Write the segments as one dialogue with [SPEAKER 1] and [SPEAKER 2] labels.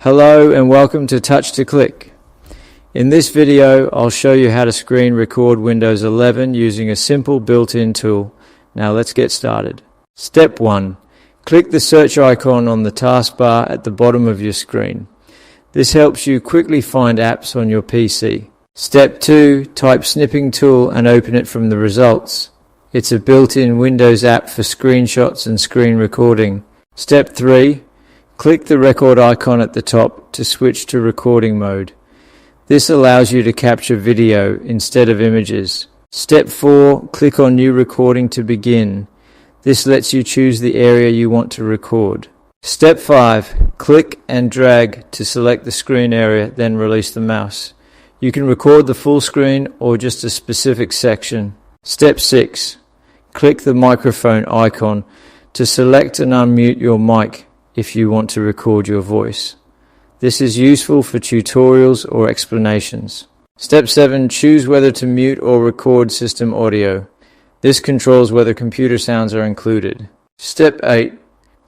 [SPEAKER 1] Hello and welcome to Touch to Click. In this video, I'll show you how to screen record Windows 11 using a simple built-in tool. Now let's get started. Step 1. Click the search icon on the taskbar at the bottom of your screen. This helps you quickly find apps on your PC. Step 2. Type Snipping Tool and open it from the results. It's a built-in Windows app for screenshots and screen recording. Step 3. Click the record icon at the top to switch to recording mode. This allows you to capture video instead of images. Step 4. Click on New Recording to begin. This lets you choose the area you want to record. Step 5. Click and drag to select the screen area, then release the mouse. You can record the full screen or just a specific section. Step 6. Click the microphone icon to select and unmute your mic if you want to record your voice. This is useful for tutorials or explanations. Step 7. Choose whether to mute or record system audio. This controls whether computer sounds are included. Step 8.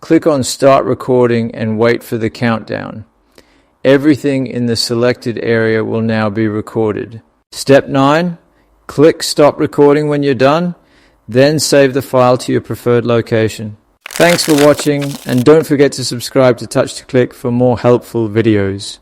[SPEAKER 1] Click on Start Recording and wait for the countdown. Everything in the selected area will now be recorded. Step 9. Click Stop Recording when you're done, then save the file to your preferred location. Thanks for watching, and don't forget to subscribe to Touch to Click for more helpful videos.